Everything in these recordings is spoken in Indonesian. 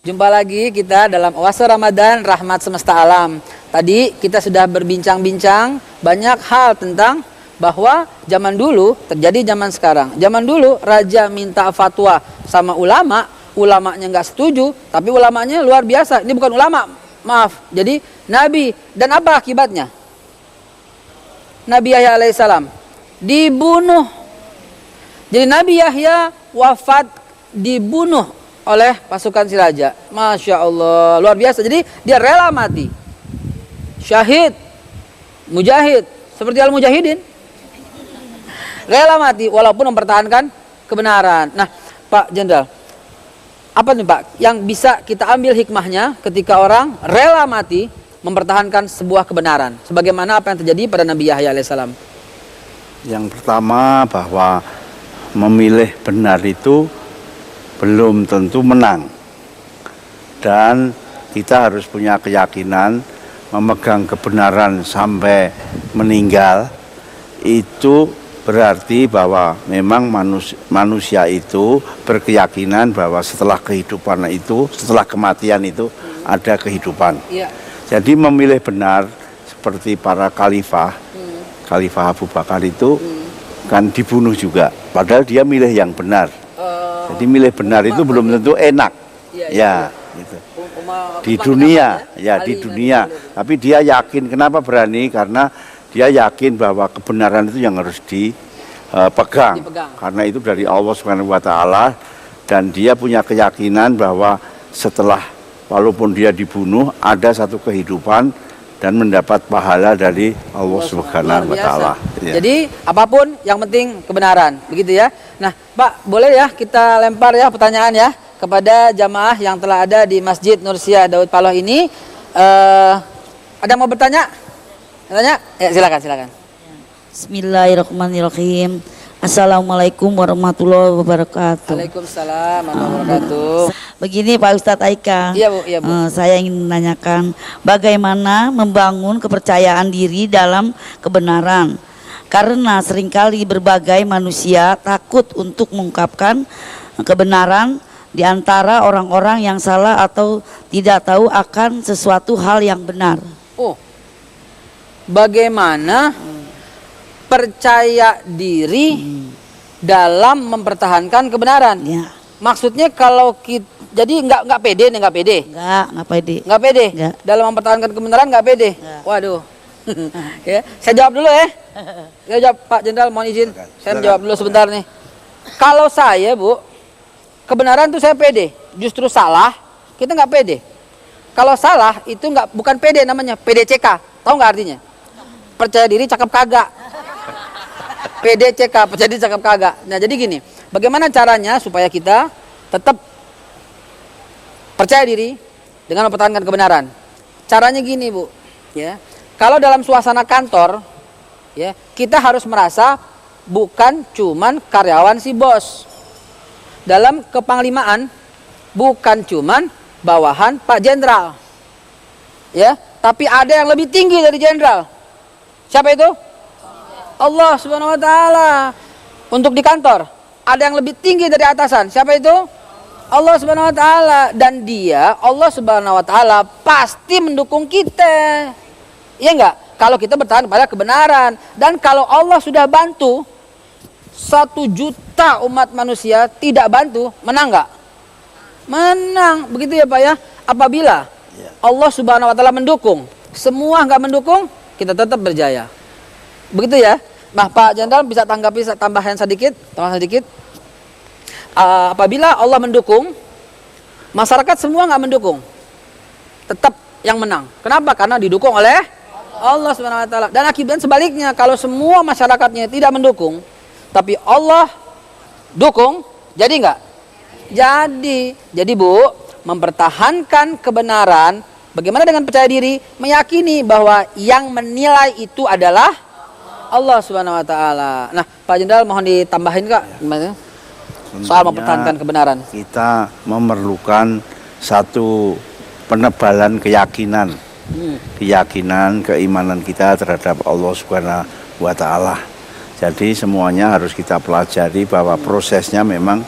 Jumpa lagi kita dalam Oase Ramadan Rahmat Semesta Alam. Tadi kita sudah berbincang-bincang banyak hal tentang bahwa zaman dulu terjadi zaman sekarang. Zaman dulu raja minta fatwa sama ulama, ulamanya nggak setuju, tapi ulamanya luar biasa. Ini bukan ulama, maaf. Jadi nabi, dan apa akibatnya? Nabi Yahya alaihissalam dibunuh. Jadi Nabi Yahya wafat dibunuh oleh pasukan si raja. Masya Allah, luar biasa. Jadi dia rela mati, syahid, mujahid, seperti al-mujahidin, rela mati walaupun mempertahankan kebenaran. Nah Pak Jenderal, apa nih Pak yang bisa kita ambil hikmahnya ketika orang rela mati mempertahankan sebuah kebenaran, sebagaimana apa yang terjadi pada Nabi Yahya alaihissalam? Yang pertama, bahwa memilih benar itu belum tentu menang, dan kita harus punya keyakinan memegang kebenaran sampai meninggal. Itu berarti bahwa memang manusia itu berkeyakinan bahwa setelah kehidupan itu, setelah kematian itu ada kehidupan. Jadi memilih benar seperti para khalifah, Khalifah Abu Bakar itu kan dibunuh juga, padahal dia milih yang benar. Jadi milih benar itu belum tentu enak, gitu. Di dunia, di dunia. Tapi dia yakin, kenapa berani? Karena dia yakin bahwa kebenaran itu yang harus dipegang. Karena itu dari Allah Subhanahu Wa Taala, dan dia punya keyakinan bahwa setelah walaupun dia dibunuh ada satu kehidupan dan mendapat pahala dari Allah Subhanahu Wa Taala. Jadi apapun yang penting kebenaran, begitu ya. Nah Pak, boleh ya kita lempar ya pertanyaan ya kepada jamaah yang telah ada di Masjid Nursia Daud Paloh ini. Ada yang mau bertanya? Tanya? Ya silakan. Bismillahirrahmanirrahim. Assalamualaikum warahmatullahi wabarakatuh. Waalaikumsalam warahmatullahi wabarakatuh. Begini Pak Ustadz Aika. Iya Bu. Saya ingin menanyakan bagaimana membangun kepercayaan diri dalam kebenaran. Karena seringkali berbagai manusia takut untuk mengungkapkan kebenaran di antara orang-orang yang salah atau tidak tahu akan sesuatu hal yang benar. Bagaimana percaya diri dalam mempertahankan kebenaran? Ya. Maksudnya kalau kita jadi nggak pede nih, nggak pede. Nggak pede. Dalam mempertahankan kebenaran nggak pede. Nggak. Waduh. Ya, saya jawab dulu ya. Saya jawab, Pak Jenderal, mohon izin. Saya menjawab dulu sebentar nih. Kalau saya Bu, kebenaran tuh saya pede. Justru salah, kita nggak pede. Kalau salah itu bukan pede, namanya PDCK. Tahu nggak artinya? Percaya diri cakep kagak. PDCK, percaya diri cakep kagak. Nah jadi gini, bagaimana caranya supaya kita tetap percaya diri dengan mempertahankan kebenaran? Caranya gini Bu, ya. Kalau dalam suasana kantor, ya, kita harus merasa bukan cuman karyawan si bos. Dalam kepanglimaan, bukan cuman bawahan Pak Jenderal, ya, tapi ada yang lebih tinggi dari Jenderal. Siapa itu? Allah Subhanahu Wa Taala. Untuk di kantor, ada yang lebih tinggi dari atasan. Siapa itu? Allah Subhanahu Wa Taala. Dan dia, Allah Subhanahu Wa Taala, pasti mendukung kita. Iya enggak? Kalau kita bertahan pada kebenaran. Dan kalau Allah sudah bantu 1 juta umat manusia tidak bantu, menang enggak? Menang. Begitu ya Pak ya. Apabila Allah Subhanahu Wa Taala mendukung, semua enggak mendukung, kita tetap berjaya. Begitu ya. Nah Pak Jenderal bisa tanggapi tambahan sedikit. Apabila Allah mendukung, masyarakat semua enggak mendukung, tetap yang menang. Kenapa? Karena didukung oleh Allah Subhanahu Wa Taala. Dan akibatnya sebaliknya, kalau semua masyarakatnya tidak mendukung, tapi Allah dukung, jadi enggak? Jadi Bu, mempertahankan kebenaran, bagaimana dengan percaya diri, meyakini bahwa yang menilai itu adalah Allah Subhanahu Wa Taala. Nah Pak Jenderal mohon ditambahin Kak, gimana soal mempertahankan kebenaran? Kita memerlukan satu penebalan keyakinan. Keimanan kita terhadap Allah Subhanahu Wa Taala. Jadi semuanya harus kita pelajari bahwa prosesnya memang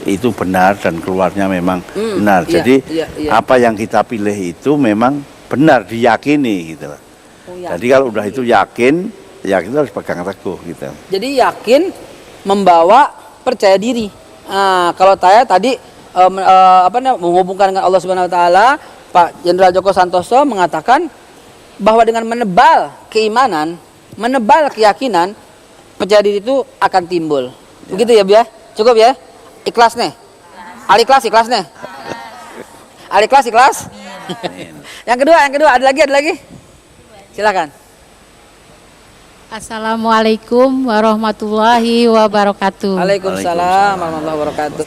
itu benar dan keluarnya memang benar. Iya, Jadi iya, iya. apa yang kita pilih itu memang benar, diyakini gitu loh. Oh, ya. Jadi kalau udah itu yakin, ya kita harus pegang teguh gitu. Jadi yakin membawa percaya diri. Nah, kalau saya tadi menghubungkan dengan Allah Subhanahu Wa Taala, Pak Jenderal Joko Santoso mengatakan bahwa dengan menebal keimanan, menebal keyakinan, percaya diri itu akan timbul. Begitu ya, Bu ya? Cukup ya? Ikhlas nih. Al-ikhlas ikhlas nih. Al-ikhlas ikhlas. Yang kedua ada lagi. Silakan. Assalamualaikum warahmatullahi wabarakatuh. Waalaikumsalam warahmatullahi wabarakatuh.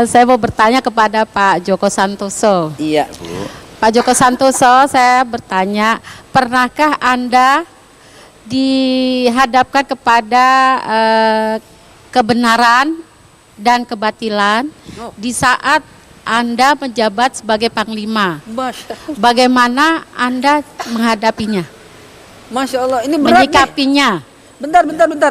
Saya mau bertanya kepada Pak Joko Santoso. Iya. Pak Joko Santoso, saya bertanya, pernahkah Anda dihadapkan kepada kebenaran dan kebatilan di saat Anda menjabat sebagai Panglima? Bagaimana Anda menghadapinya? Masya Allah, ini berat Menyikapinya? Bentar.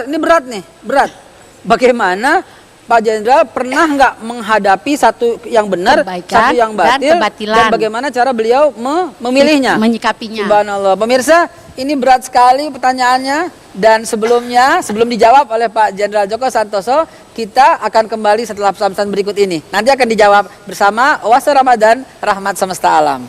Ini berat nih, berat. Bagaimana Pak Jenderal pernah nggak menghadapi satu yang benar, Kebaikan satu yang dan batil, kebatilan. bagaimana cara beliau memilihnya? Menyikapinya. Subhanallah. Pemirsa, ini berat sekali pertanyaannya. Dan sebelum dijawab oleh Pak Jenderal Joko Santoso, kita akan kembali setelah pesan-pesan berikut ini. Nanti akan dijawab bersama Oase Ramadan, Rahmat Semesta Alam.